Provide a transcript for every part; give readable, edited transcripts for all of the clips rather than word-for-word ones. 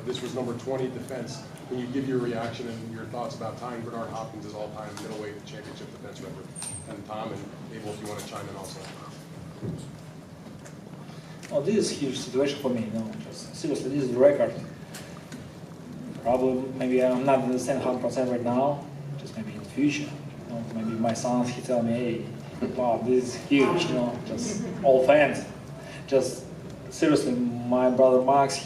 This was number 20 defense. Can you give your reaction and your thoughts about tying Bernard Hopkins' all-time middleweight championship defense record? And Tom and Abel, if you want to chime in also. Well, this is a huge situation for me. Just seriously, this is the record. Probably, maybe I'm not understand 100% right now. Just maybe in the future. Maybe my sons he tell me, hey, wow, this is huge. Just all fans. Just seriously, my brother Max,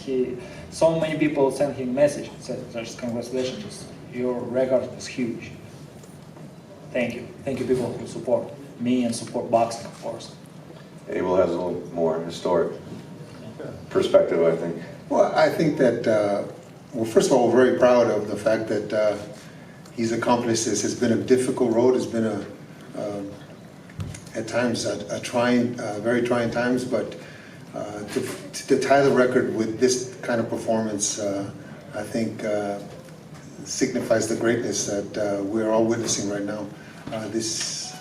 so many people sent him message, said just congratulations, just, your record is huge. Thank you people who support me and support boxing, of course. Abel has a little more historic perspective, I think. Well, I think that, well, first of all, we're very proud of the fact that he's accomplished this. It's been a difficult road. It's been at times a trying, very trying times, but to tie the record with this kind of performance, I think signifies the greatness that we're all witnessing right now. This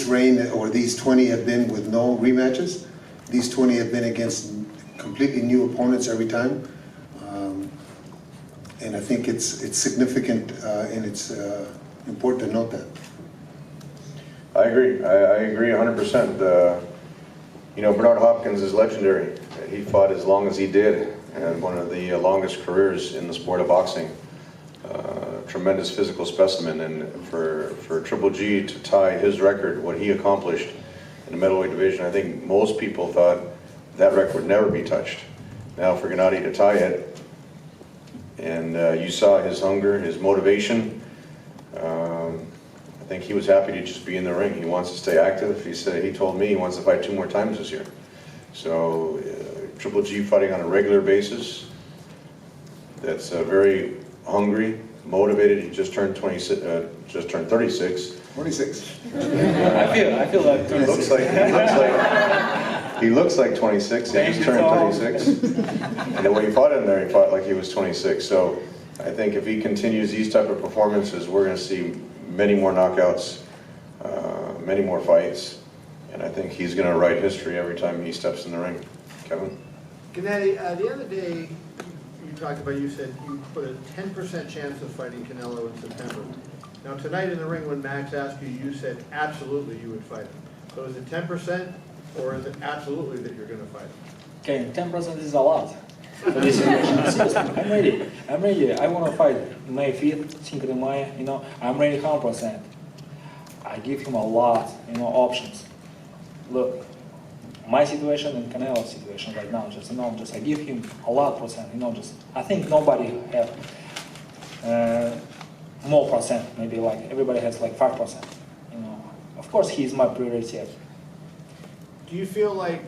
reign, or these 20 have been with no rematches. These 20 have been against completely new opponents every time. And I think it's significant and it's important to note that. I agree. I agree 100%. Bernard Hopkins is legendary. He fought as long as he did, and one of the longest careers in the sport of boxing. Tremendous physical specimen, and for Triple G to tie his record, what he accomplished in the middleweight division, I think most people thought that record would never be touched. Now for Gennady to tie it, and you saw his hunger, his motivation. I think he was happy to just be in the ring. He wants to stay active. He told me he wants to fight 2 more times this year. So Triple G fighting on a regular basis. That's very hungry, motivated. He just turned 36. 26. I feel like he looks like 26. He just turned 36. And then when he fought in there, he fought like he was 26. So I think if he continues these type of performances, we're going to see many more knockouts, many more fights, and I think he's going to write history every time he steps in the ring. Kevin? Gennady, the other day you said you put a 10% chance of fighting Canelo in September. Now tonight in the ring when Max asked you, you said absolutely you would fight him. So is it 10% or is it absolutely that you're going to fight him? Okay, 10% is a lot for this situation. Seriously, I'm ready. I want to fight May 5th, Cinco de Mayo. I'm ready 100%. I give him a lot, options. Look, my situation and Canelo's situation right now, just I give him a lot percent. I think nobody have more percent. Maybe like everybody has like 5%. Of course he's my priority. Do you feel like,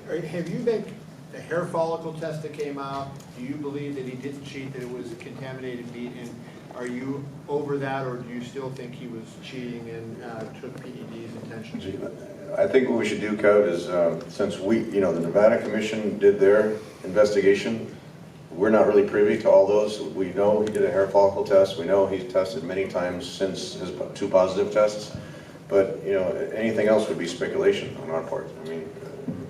have you been, the hair follicle test that came out, do you believe that he didn't cheat, that it was contaminated meat, and are you over that, or do you still think he was cheating and took PEDs intentionally? I think what we should do, Kev, is since the Nevada Commission did their investigation, we're not really privy to all those. We know he did a hair follicle test. We know he's tested many times since his 2 positive tests. But anything else would be speculation on our part. I mean,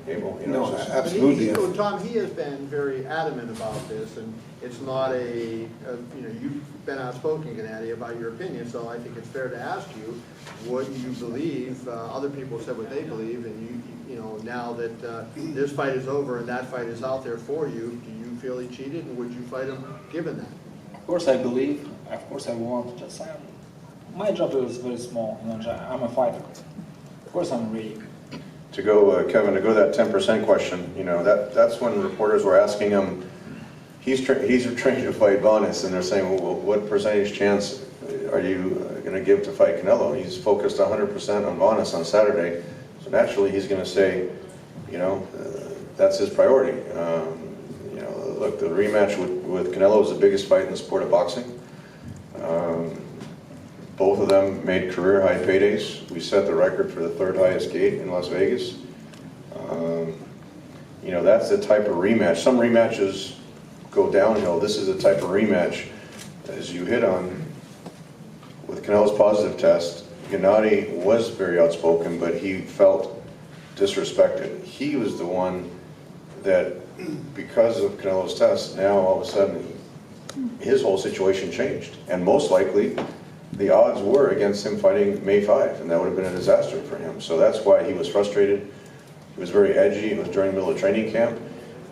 Abel, no, absolutely. Tom, he has been very adamant about this, and it's not you've been outspoken, Gennady, about your opinion, so I think it's fair to ask you what you believe. Other people said what they believe, and now that this fight is over and that fight is out there for you, do you feel he cheated, and would you fight him given that? Of course I believe, of course I want. My job is very small, I'm a fighter. Of course I'm ready. To go, Kevin, to go to that 10% question, that's when reporters were asking him, he's trained to fight Vanes, and they're saying, well, what percentage chance are you going to give to fight Canelo? He's focused 100% on Vanes on Saturday, so naturally he's going to say, that's his priority. Look, the rematch with Canelo is the biggest fight in the sport of boxing. Both of them made career-high paydays. We set the record for the 3rd highest gate in Las Vegas. That's the type of rematch. Some rematches go downhill. This is the type of rematch, as you hit on, with Canelo's positive test. Gennady was very outspoken, but he felt disrespected. He was the one that because of Canelo's test, now all of a sudden, his whole situation changed. And most likely, the odds were against him fighting May 5, and that would have been a disaster for him. So that's why he was frustrated. He was very edgy. It was during the middle of training camp,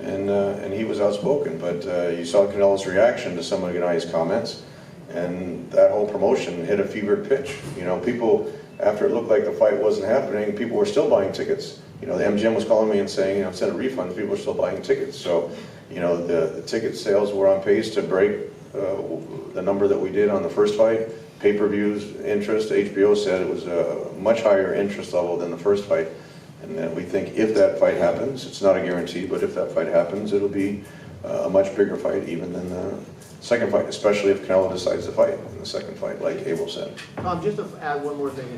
and he was outspoken. But you saw Canelo's reaction to some of Gennady's comments, and that whole promotion hit a fevered pitch. You know, people, after it looked like the fight wasn't happening, people were still buying tickets. You know, the MGM was calling me and saying, you know, instead of refunds, people were still buying tickets. So, you know, the ticket sales were on pace to break the number that we did on the first fight. Pay-per-views interest, HBO said it was a much higher interest level than the first fight. And we think if that fight happens, it's not a guarantee, but if that fight happens, it'll be a much bigger fight even than the second fight, especially if Canelo decides to fight in the second fight, like Abel said. Tom, just to add one more thing,